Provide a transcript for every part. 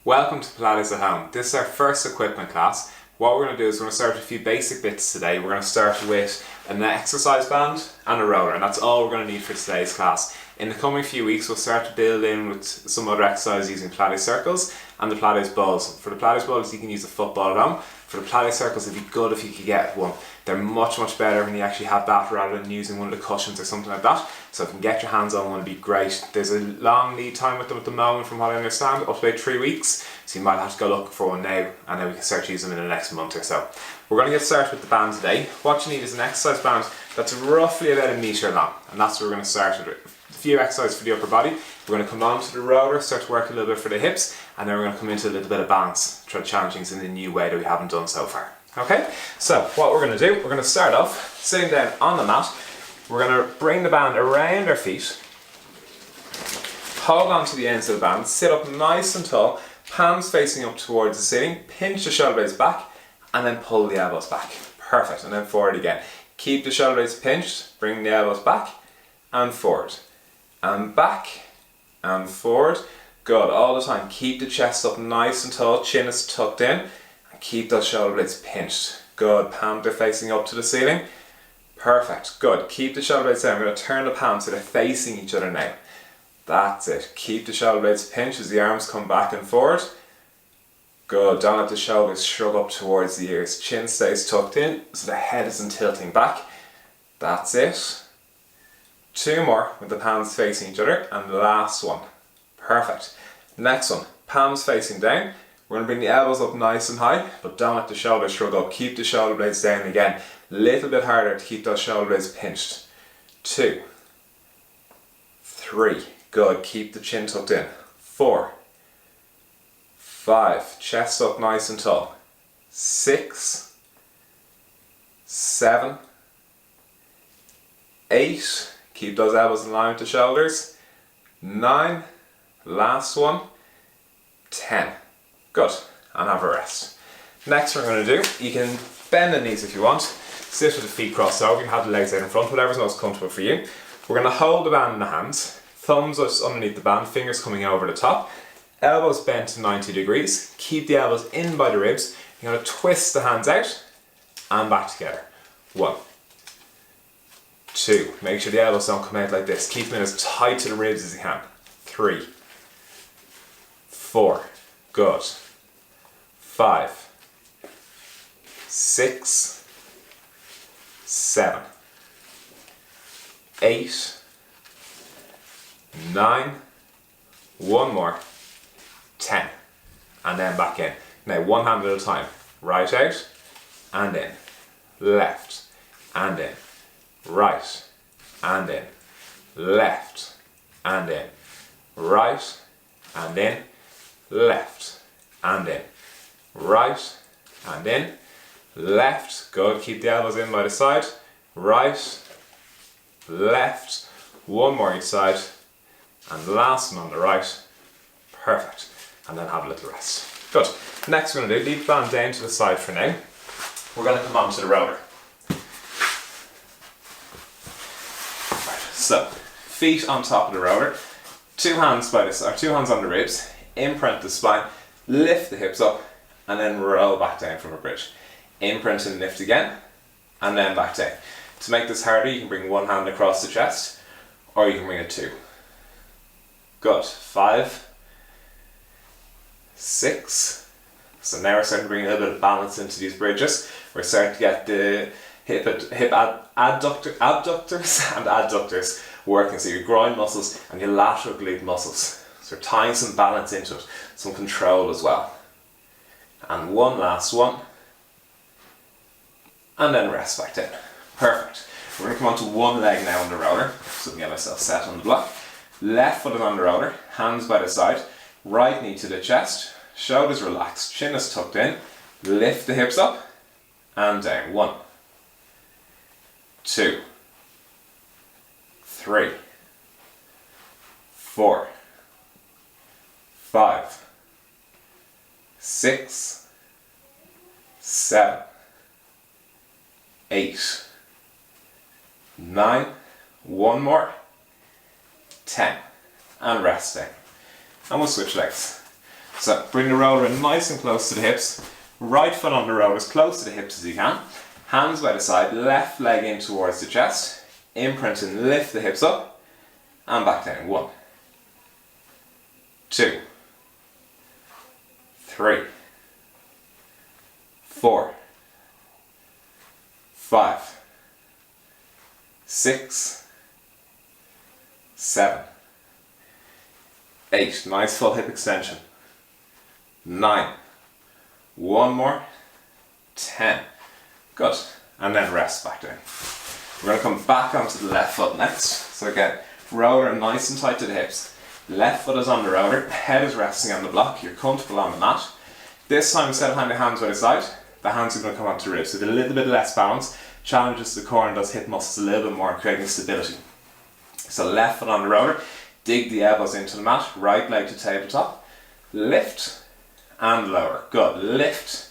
Welcome to Pilates at Home. This is our first equipment class. What we're going to do is we're going to start with a few basic bits today. We're going to start with an exercise band and a roller, and that's all we're going to need for today's class. In the coming few weeks we'll start to build in with some other exercises using Pilates circles and the Pilates balls. For the Pilates balls you can use a football at home. For the Pilates circles it'd be good if you could get one. They're much better when you actually have that rather than using one of the cushions or something like that. So if you can get your hands on one, it'd be great. There's a long lead time with them at the moment from what I understand, up to about 3 weeks. So you might have to go looking for one now and then we can start using them in the next month or so. We're going to get started with the band today. What you need is an exercise band that's roughly about 1 metre long, and that's what we're going to start with. A few exercises for the upper body. We're going to come on to the roller, start to work a little bit for the hips, and then we're going to come into a little bit of balance, try to challenge things in a new way that we haven't done so far. Okay, so what we're going to do, we're going to start off sitting down on the mat. We're going to bring the band around our feet, hold on to the ends of the band, sit up nice and tall, palms facing up towards the ceiling, pinch the shoulder blades back, and then pull the elbows back. Perfect, and then forward again. Keep the shoulder blades pinched, bring the elbows back and forward, and back and forward. Good, all the time. Keep the chest up nice and tall, chin is tucked in, and keep those shoulder blades pinched. Good, palms are facing up to the ceiling. Perfect, good. Keep the shoulder blades down. I'm going to turn the palms so they're facing each other now. That's it. Keep the shoulder blades pinched as the arms come back and forward. Good, don't let the shoulders shrug up towards the ears. Chin stays tucked in so the head isn't tilting back. That's it. 2 more with the palms facing each other, and the last one. Perfect. Next one, palms facing down. We're going to bring the elbows up nice and high, but don't let the shoulders shrug up. Keep the shoulder blades down again. Little bit harder to keep those shoulder blades pinched. 2, 3, good. Keep the chin tucked in. 4, 5, chest up nice and tall. 6, 7, 8, keep those elbows in line with the shoulders. 9, last one. 10. Good, and have a rest. Next we're going to do, you can bend the knees if you want, sit with the feet crossed over, you can have the legs out in front, whatever's most comfortable for you. We're going to hold the band in the hands, thumbs just underneath the band, fingers coming over the top, elbows bent to 90 degrees, keep the elbows in by the ribs. You're going to twist the hands out and back together. 1, 2, make sure the elbows don't come out like this, keep them as tight to the ribs as you can. 3, 4, good. 5, 6, 7, 8, 9, one more, 10, and then back in. Now one hand at a time, right out and in, left and in, right and in, left and in, right and in, left and in, right and in, left, good, keep the elbows in by the side, right, left, one more each side, and the last one on the right. Perfect, and then have a little rest. Good, next we're going to do, leave the band down to the side for now. We're going to come on to the roller. Right, so, feet on top of the roller, 2 hands by this, or 2 hands on the ribs, imprint the spine, lift the hips up, and then roll back down from a bridge. Imprint and lift again, and then back down. To make this harder, you can bring one hand across the chest, or you can bring it 2. Good. 5, 6. So now we're starting to bring a little bit of balance into these bridges. We're starting to get the hip abductors and adductors working. So your groin muscles and your lateral glute muscles. So we're tying some balance into it, some control as well. And one last one. And then rest back down. Perfect. We're going to come on to one leg now on the roller, so we can get ourselves set on the block. Left foot is on the roller, hands by the side, right knee to the chest, shoulders relaxed, chin is tucked in, lift the hips up and down. 1, 2, 3, 4, 5, 6, 7, 8, 9, one more, 10, and resting. And we'll switch legs. So bring the roller in nice and close to the hips. Right foot on the roller as close to the hips as you can. Hands by the side, left leg in towards the chest. Imprint and lift the hips up and back down. 1, 2, 3, 4, 5, 6, 7, 8. Nice full hip extension. 9. One more. 10. Good. And then rest back down. We're going to come back onto the left foot next. So again, roller nice and tight to the hips. Left foot is on the roller, head is resting on the block. You're comfortable on the mat. This time, instead of having the hands by the side, the hands are going to come onto the ribs. So with a little bit less balance, challenges the core and does hip muscles a little bit more, creating stability. So left foot on the roller, dig the elbows into the mat, right leg to tabletop, lift and lower. Good. Lift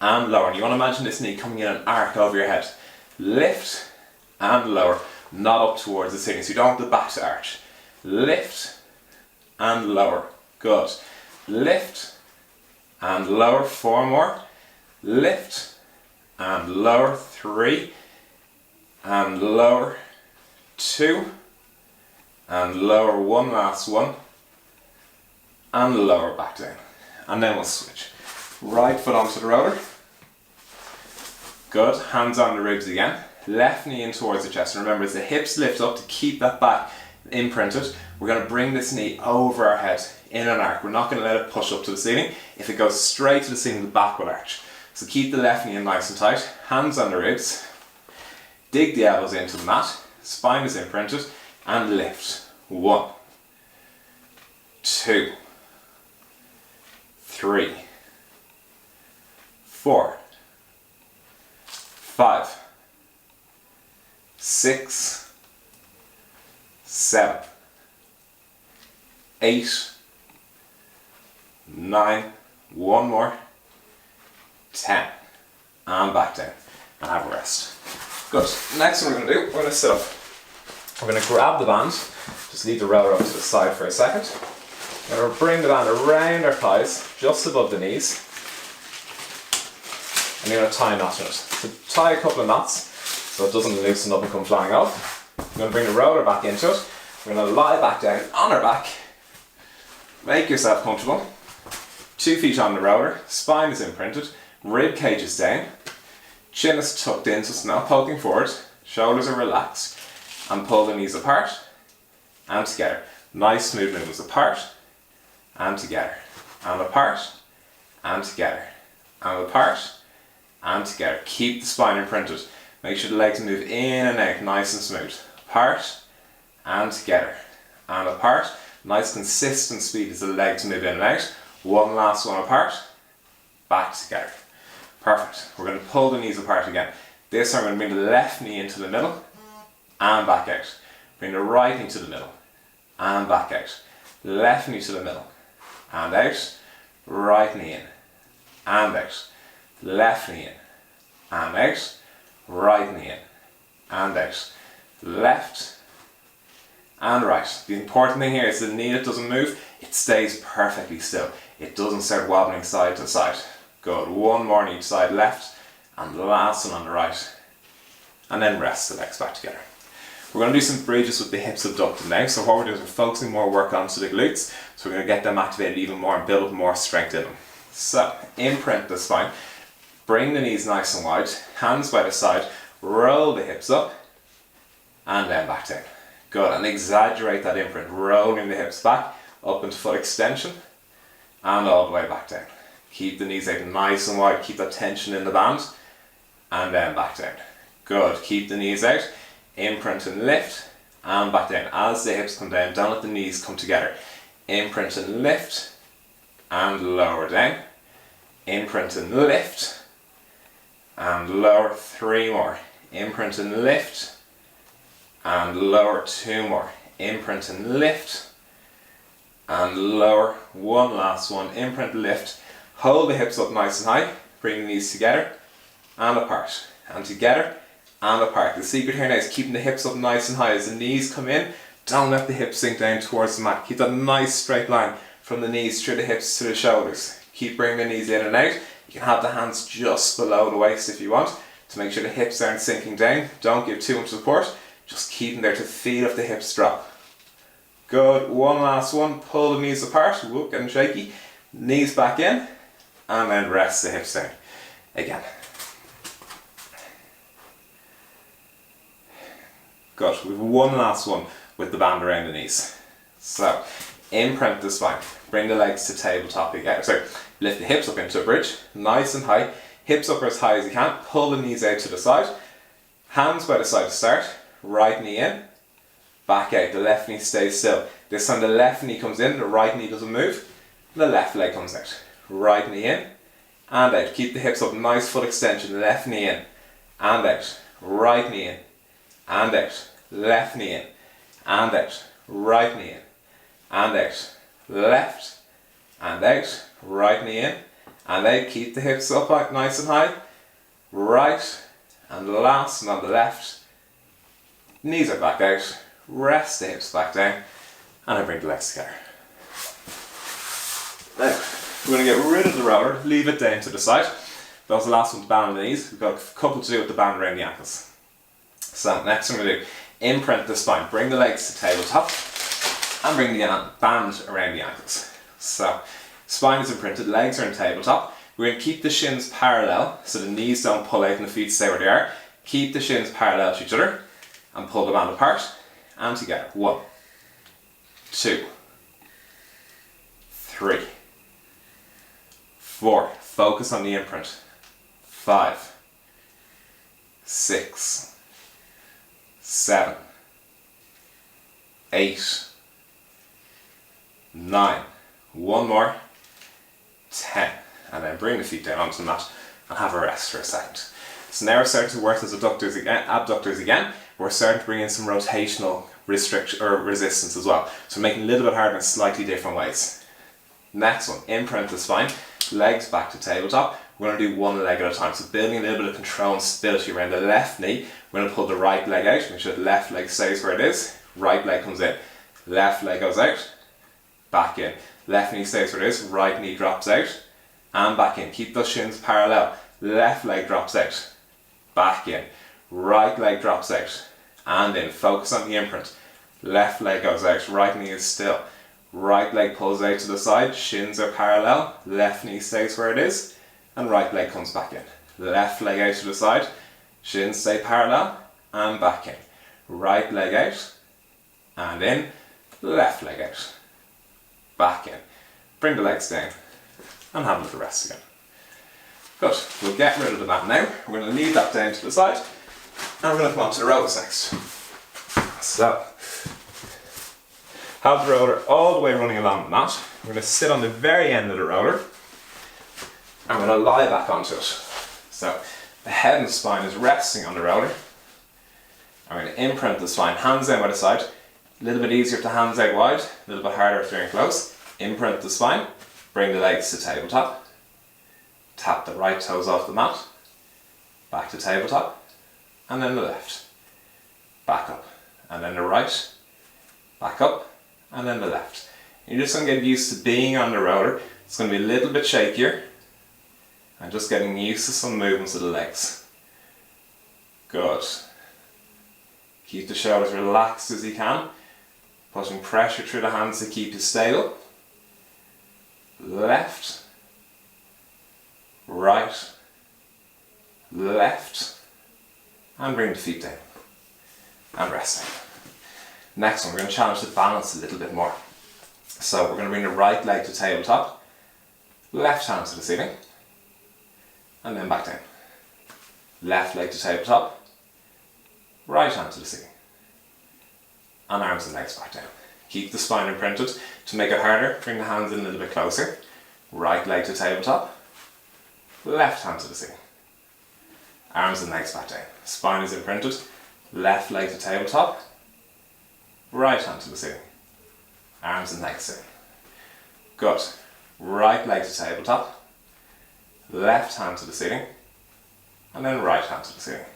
and lower. And you want to imagine this knee coming in an arc over your head. Lift and lower, not up towards the ceiling, so you don't want the back to arch. Lift and lower. Good. Lift and lower. 4 more. Lift and lower. 3 and lower. 2 and lower. 1 last one and lower back down. And then we'll switch. Right foot onto the roller. Good. Hands on the ribs again. Left knee in towards the chest. And remember, as the hips lift up to keep that back imprinted, we're going to bring this knee over our head in an arc. We're not going to let it push up to the ceiling. If it goes straight to the ceiling, the back will arch. So keep the left knee in nice and tight. Hands on the ribs. Dig the elbows into the mat. Spine is imprinted. And lift. 1, 2, 3, 4, 5, 6, 7, 8, 9, 1 more, 10, and back down, and have a rest. Good. Next thing we're going to do, we're going to sit up. We're going to grab the band, just leave the roller up to the side for a second. We're going to bring the band around our thighs, just above the knees. And you're going to tie a knot in it. So tie a couple of knots so it doesn't loosen up and come flying off. We're going to bring the roller back into it. We're going to lie back down on our back. Make yourself comfortable. 2 feet on the roller, spine is imprinted, rib cage is down, chin is tucked in so it's not poking forward, shoulders are relaxed, and pull the knees apart and together. Nice smooth movements apart and together, and apart and together, and apart and together. Keep the spine imprinted. Make sure the legs move in and out nice and smooth. Apart and together, and apart. Nice consistent speed as the legs move in and out. One last one apart, back together. Perfect. We're going to pull the knees apart again. This time we're going to bring the left knee into the middle and back out. Bring the right knee to the middle and back out. Left knee to the middle and out. Right knee in and out. Left knee in and out. Right knee in and out. Left and right. The important thing here is the knee that doesn't move, it stays perfectly still. It doesn't start wobbling side to side. Good. 1 more on each side, left, and the last one on the right. And then rest the legs back together. We're going to do some bridges with the hips abducted now. So what we're doing is we're focusing more work onto the glutes. So we're going to get them activated even more and build up more strength in them. So, imprint the spine. Bring the knees nice and wide. Hands by the side. Roll the hips up. And then back down. Good. And exaggerate that imprint. Rolling the hips back. Up into full extension. And all the way back down. Keep the knees out nice and wide. Keep that tension in the band. And then back down. Good. Keep the knees out. Imprint and lift. And back down. As the hips come down, don't let the knees come together. Imprint and lift. And lower down. Imprint and lift. And lower. 3 more. Imprint and lift. And lower. 2 more. Imprint and lift. And lower. 1 last one. Imprint, lift. Hold the hips up nice and high. Bring the knees together and apart. And together and apart. The secret here now is keeping the hips up nice and high. As the knees come in, don't let the hips sink down towards the mat. Keep that nice straight line from the knees through the hips to the shoulders. Keep bringing the knees in and out. You can have the hands just below the waist if you want, to make sure the hips aren't sinking down. Don't give too much support, just keep them there to feel if the hips drop. Good, one last one, pull the knees apart, whoop, getting shaky. Knees back in, and then rest the hips down. Again. Good, we have one last one with the band around the knees. So, imprint the spine, bring the legs to tabletop again. Sorry, lift the hips up into a bridge, nice and high. Hips up as high as you can, pull the knees out to the side. Hands by the side to start, right knee in, back out, the left knee stays still. This time the left knee comes in, the right knee doesn't move, the left leg comes out. Right knee in, and out. Keep the hips up, nice full extension, left knee in, and out. Right knee in, and out. Left knee in, and out. Right knee in, and out. Left, and out. Right knee in, and out. Keep the hips up nice and high. Right, and last, and on the left. Knees are back out. Rest the hips back down, and I bring the legs together. Now, we're going to get rid of the roller, leave it down to the side. That was the last one to band on the knees. We've got a couple to do with the band around the ankles. So next we're going to do, imprint the spine. Bring the legs to tabletop and bring the band around the ankles. So spine is imprinted, legs are in tabletop. We're going to keep the shins parallel so the knees don't pull out and the feet stay where they are. Keep the shins parallel to each other and pull the band apart and together. 1, 2, 3, 4, focus on the imprint. 5, 6, 7, 8, 9, one more, 10, and then bring the feet down onto the mat and have a rest for a second. So now we're starting to work as abductors again. We're starting to bring in some rotational restriction or resistance as well. So making it a little bit harder in slightly different ways. Next one, imprint the spine, legs back to tabletop. We're going to do one leg at a time. So building a little bit of control and stability around the left knee. We're going to pull the right leg out, make sure the left leg stays where it is. Right leg comes in. Left leg goes out, back in. Left knee stays where it is, right knee drops out, and back in. Keep those shins parallel. Left leg drops out, back in. Right leg drops out, and in. Focus on the imprint. Left leg goes out, right knee is still. Right leg pulls out to the side, shins are parallel, left knee stays where it is, and right leg comes back in. Left leg out to the side, shins stay parallel, and back in. Right leg out, and in. Left leg out, back in. Bring the legs down, and have a little rest again. Good, we'll get rid of the mat now. We're going to leave that down to the side, and we're going to come on to the rollers next. So, have the roller all the way running along the mat. We're going to sit on the very end of the roller, and we're going to lie back onto it. So, the head and spine is resting on the roller. I'm going to imprint the spine, hands down by the side. A little bit easier if the hands out wide, a little bit harder if they're in close. Imprint the spine, bring the legs to tabletop. Tap the right toes off the mat, back to tabletop, and then the left. Back up, and then the right, back up, and then the left. You're just going to get used to being on the roller. It's going to be a little bit shakier, and just getting used to some movements of the legs. Good. Keep the shoulders relaxed as you can, putting pressure through the hands to keep you stable. Left, right, left, and bring the feet down, and resting. Next one, we're going to challenge the balance a little bit more. So we're going to bring the right leg to tabletop, left hand to the ceiling, and then back down. Left leg to tabletop, right hand to the ceiling, and arms and legs back down. Keep the spine imprinted. To make it harder, bring the hands in a little bit closer. Right leg to tabletop, left hand to the ceiling, arms and legs back down. Spine is imprinted. Left leg to tabletop, right hand to the ceiling, arms and legs down. Good. Right leg to tabletop, left hand to the ceiling, and then right hand to the ceiling,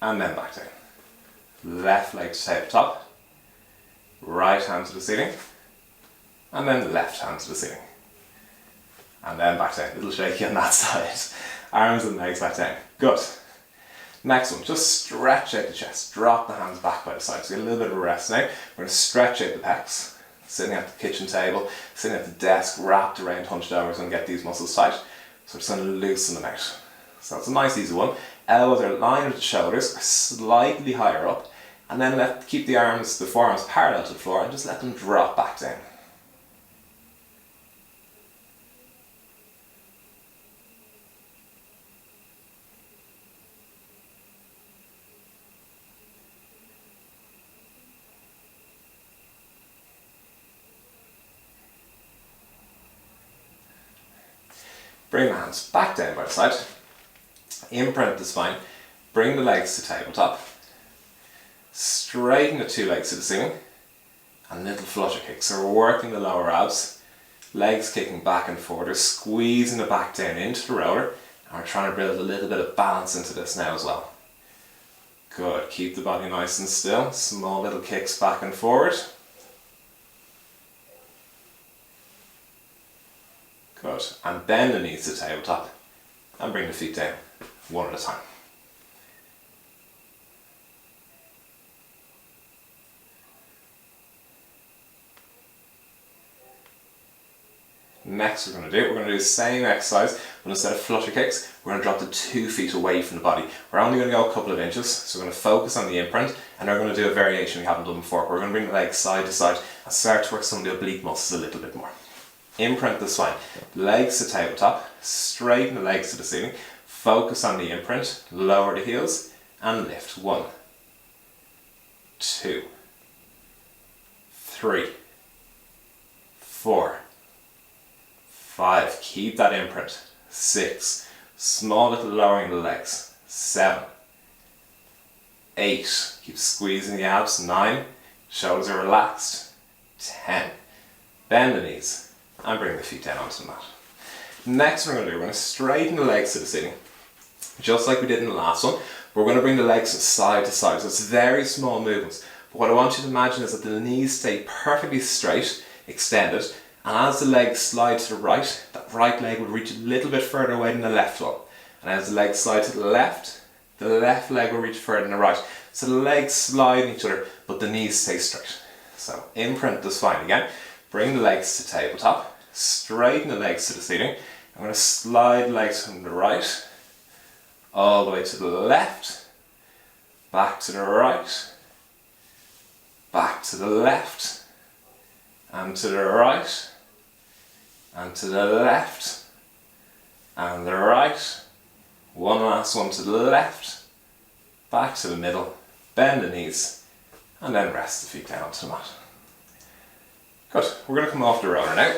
and then back down. Left leg to tabletop, right hand to the ceiling, and then left hand to the ceiling. And then back down, a little shaky on that side. Arms and legs back down, good. Next one, just stretch out the chest, drop the hands back by the side. So get a little bit of a rest now. We're going to stretch out the pecs, sitting at the kitchen table, sitting at the desk, wrapped around hunched over, and get these muscles tight. So we're just going to loosen them out. So it's a nice easy one. Elbows are aligned with the shoulders, are slightly higher up, and then keep the arms, the forearms parallel to the floor, and just let them drop back down. Bring the hands back down by the side, imprint the spine, bring the legs to tabletop, straighten the two legs to the ceiling, and little flutter kicks. So we're working the lower abs, legs kicking back and forward, we're squeezing the back down into the roller, and we're trying to build a little bit of balance into this now as well. Good, keep the body nice and still, small little kicks back and forward. Good, and bend the knees to tabletop and bring the feet down one at a time. Next we're going to do the same exercise, but instead of flutter kicks, we're going to drop the 2 feet away from the body. We're only going to go a couple of inches, so we're going to focus on the imprint, and we're going to do a variation we haven't done before. We're going to bring the legs side to side and start to work some of the oblique muscles a little bit more. Imprint the spine, legs to tabletop, straighten the legs to the ceiling, focus on the imprint, lower the heels, and lift. 1, 2, 3, 4, 5, keep that imprint. 6, small little lowering of the legs. 7, 8, keep squeezing the abs. 9, shoulders are relaxed. 10, bend the knees and bring the feet down onto the mat. Next we're going to straighten the legs to the ceiling, just like we did in the last one. We're going to bring the legs side to side, so it's very small movements. But what I want you to imagine is that the knees stay perfectly straight, extended, and as the legs slide to the right, that right leg will reach a little bit further away than the left one. And as the legs slide to the left leg will reach further than the right. So the legs slide in each other, but the knees stay straight. So imprint the spine again. Bring the legs to tabletop. Straighten the legs to the ceiling. I'm going to slide legs from the right, all the way to the left, back to the right, back to the left, and to the right, and to the left, and the right. One last one to the left, back to the middle, bend the knees, and then rest the feet down onto the mat. Good, we're going to come off the roller now,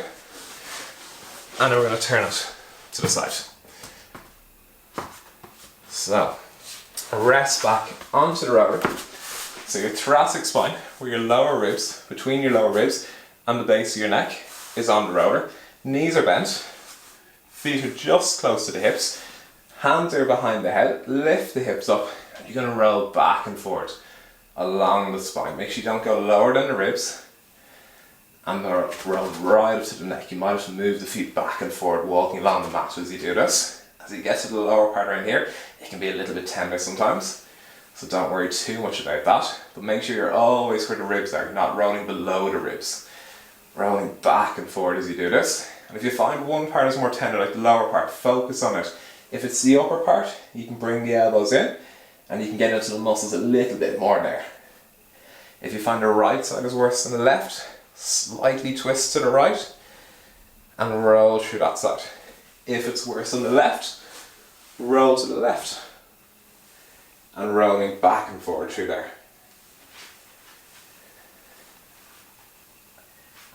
and then we're going to turn it to the side. So, rest back onto the roller. So your thoracic spine, where your lower ribs, between your lower ribs and the base of your neck, is on the roller. Knees are bent, feet are just close to the hips, hands are behind the head, lift the hips up, and you're going to roll back and forward along the spine. Make sure you don't go lower than the ribs, and roll right up to the neck. You might have to move the feet back and forward, walking along the mat as you do this. As you get to the lower part around here, it can be a little bit tender sometimes, so don't worry too much about that, but make sure you're always where the ribs are. You're not rolling below the ribs. Rolling back and forward as you do this. And if you find one part is more tender, like the lower part, focus on it. If it's the upper part, you can bring the elbows in, and you can get into the muscles a little bit more there. If you find the right side is worse than the left, slightly twist to the right, and roll through that side. If it's worse than the left, roll to the left, and rolling back and forward through there.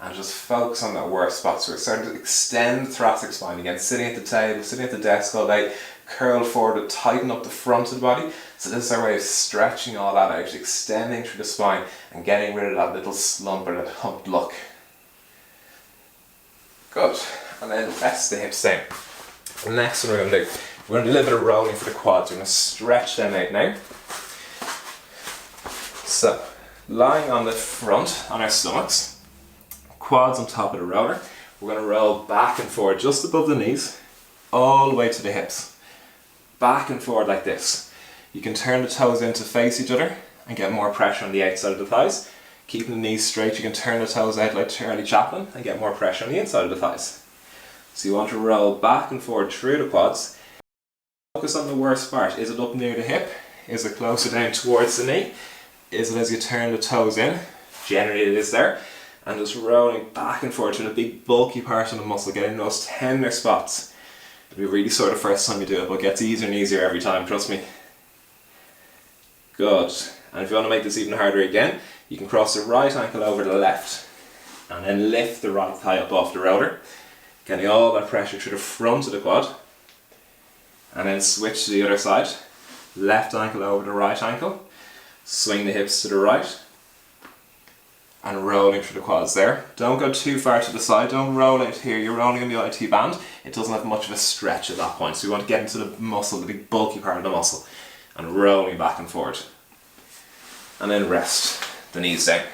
And just focus on that worst spot. So we're starting to extend the thoracic spine again, sitting at the table, sitting at the desk all day, curl forward to tighten up the front of the body. So this is our way of stretching all that out, extending through the spine and getting rid of that little slump or that humped look. Good. And then rest the hips down. The next one we're going to do, we're going to do a little bit of rolling for the quads. We're going to stretch them out now. So, lying on the front, on our stomachs, quads on top of the roller. We're going to roll back and forward just above the knees, all the way to the hips. Back and forward like this. You can turn the toes in to face each other and get more pressure on the outside of the thighs. Keeping the knees straight, you can turn the toes out like Charlie Chaplin and get more pressure on the inside of the thighs. So you want to roll back and forward through the quads. Focus on the worst part. Is it up near the hip? Is it closer down towards the knee? Is it as you turn the toes in? Generally it is there. And just rolling back and forward to the big bulky part of the muscle, getting those tender spots. It'll be really sore the first time you do it, but it gets easier and easier every time, trust me. Good. And if you want to make this even harder again, you can cross the right ankle over the left and then lift the right thigh up off the roller, getting all that pressure through the front of the quad, and then switch to the other side. Left ankle over the right ankle, swing the hips to the right, and rolling through the quads there. Don't go too far to the side, don't roll out here, you're rolling on the IT band. It doesn't have much of a stretch at that point, so you want to get into the muscle, the big bulky part of the muscle, and rolling back and forward. And then rest the knees down.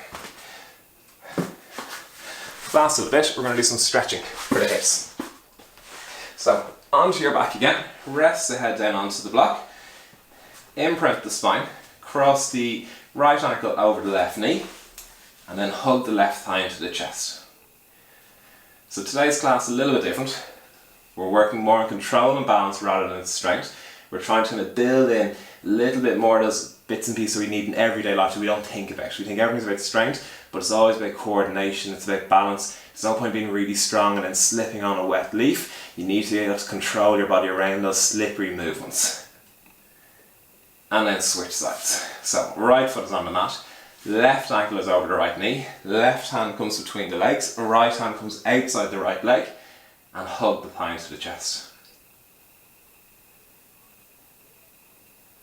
Last little bit, we're going to do some stretching for the hips. So, onto your back again, rest the head down onto the block, imprint the spine, cross the right ankle over the left knee, and then hug the left thigh into the chest. So today's class is a little bit different. We're working more on control and balance rather than strength. We're trying to kind of build in a little bit more of those bits and pieces we need in everyday life that we don't think about. We think everything's about strength, but it's always about coordination, it's about balance. There's no point being really strong and then slipping on a wet leaf. You need to be able to control your body around those slippery movements. And then switch sides. So right foot is on the mat. Left ankle is over the right knee, left hand comes between the legs, right hand comes outside the right leg, and hug the thigh into the chest.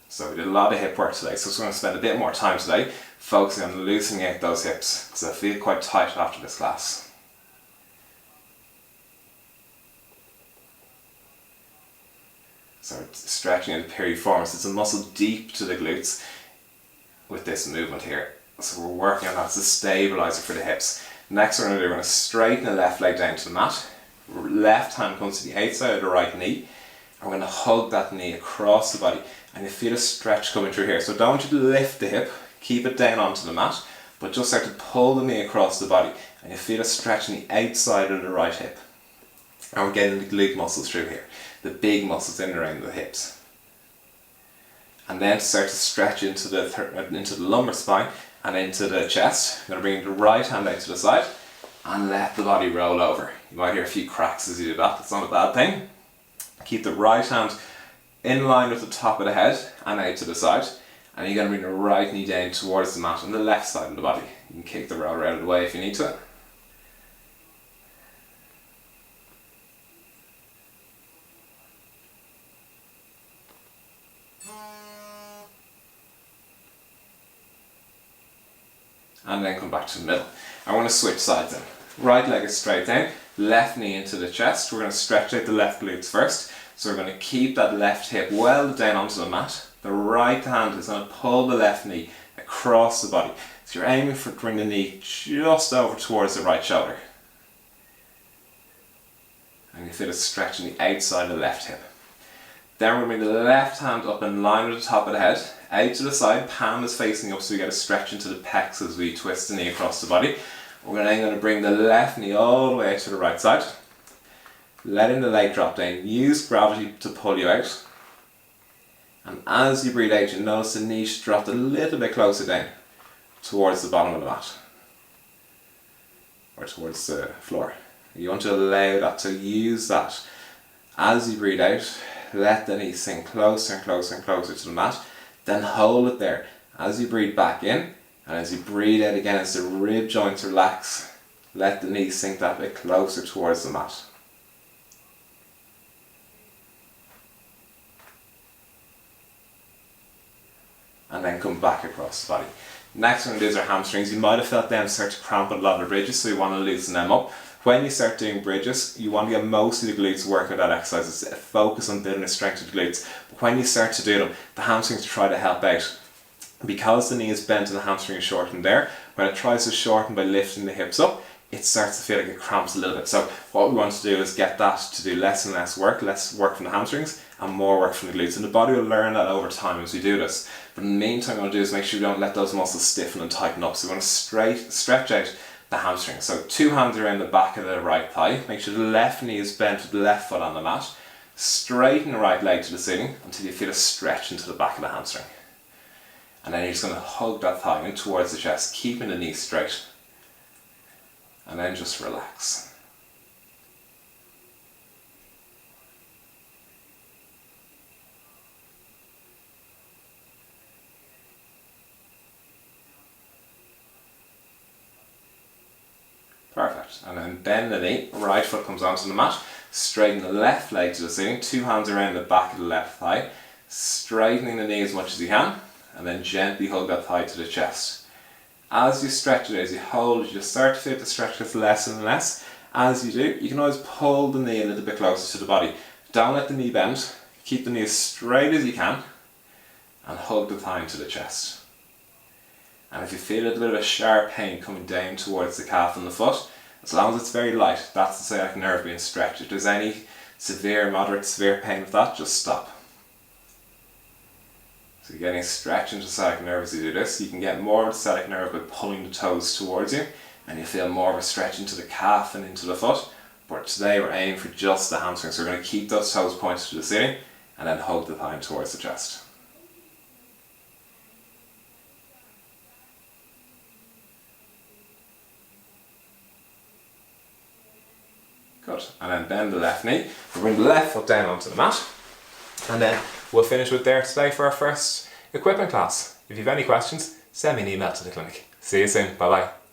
So we did a lot of hip work today, so we're going to spend a bit more time today focusing on loosening out those hips, because I feel quite tight after this class. So stretching into piriformis, it's a muscle deep to the glutes with this movement here. So we're working on that as a stabiliser for the hips. Next we're going to straighten the left leg down to the mat. Left hand comes to the outside of the right knee. And we're going to hug that knee across the body. And you feel a stretch coming through here. So don't want you to lift the hip, keep it down onto the mat, but just start to pull the knee across the body. And you feel a stretch in the outside of the right hip. And we're getting the glute muscles through here. The big muscles in and around the hips. And then start to stretch into the lumbar spine and into the chest. I'm going to bring the right hand out to the side and let the body roll over. You might hear a few cracks as you do that, that's not a bad thing. Keep the right hand in line with the top of the head and out to the side. And you're going to bring the right knee down towards the mat on the left side of the body. You can kick the roller out of the way if you need to. And then come back to the middle. I want to switch sides then. Right leg is straight down, left knee into the chest. We're going to stretch out the left glutes first. So we're going to keep that left hip well down onto the mat. The right hand is going to pull the left knee across the body. So you're aiming for bring the knee just over towards the right shoulder. And you feel a stretch in the outside of the left hip. Then we're going to bring the left hand up in line with the top of the head, out to the side, palm is facing up so we get a stretch into the pecs as we twist the knee across the body. We're then going to bring the left knee all the way out to the right side, letting the leg drop down, use gravity to pull you out. And as you breathe out, you notice the knee should drop a little bit closer down towards the bottom of the mat, or towards the floor. You want to allow that, to use that. As you breathe out, let the knee sink closer and closer and closer to the mat, then hold it there. As you breathe back in, and as you breathe out again, as the rib joints relax, let the knee sink that bit closer towards the mat. And then come back across the body. Next one is our hamstrings. You might have felt them start to cramp on a lot of the bridges, so you want to loosen them up. When you start doing bridges, you want to get most of the glutes working that exercise. It's focus on building the strength of the glutes. But when you start to do them, the hamstrings try to help out. Because the knee is bent and the hamstring is shortened there, when it tries to shorten by lifting the hips up, it starts to feel like it cramps a little bit. So what we want to do is get that to do less and less work from the hamstrings and more work from the glutes. And the body will learn that over time as we do this. But in the meantime, what we want to do is make sure we don't let those muscles stiffen and tighten up. So we want to stretch out the hamstrings. So 2 hands around the back of the right thigh. Make sure the left knee is bent with the left foot on the mat. Straighten the right leg to the ceiling until you feel a stretch into the back of the hamstring. And then you're just going to hug that thigh in towards the chest, keeping the knee straight. And then just relax. Perfect. And then bend the knee, right foot comes onto the mat. Straighten the left leg to the ceiling, 2 hands around the back of the left thigh. Straightening the knee as much as you can. And then gently hug that thigh to the chest. As you stretch it, as you hold, you just start to feel the stretch gets less and less. As you do, you can always pull the knee a little bit closer to the body. Don't let the knee bend. Keep the knee as straight as you can. And hug the thigh into the chest. And if you feel a little bit of sharp pain coming down towards the calf and the foot, as long as it's very light, that's the sciatic nerve being stretched. If there's any severe, moderate, severe pain with that, just stop. So you're getting a stretch into the sciatic nerve as you do this. You can get more of the sciatic nerve by pulling the toes towards you, and you feel more of a stretch into the calf and into the foot. But today we're aiming for just the hamstring, so we're going to keep those toes pointed to the ceiling and then hug the thigh towards the chest. Good. And then bend the left knee. We'll bring the left foot down onto the mat. And then we'll finish with there today for our first equipment class. If you have any questions, send me an email to the clinic. See you soon. Bye bye.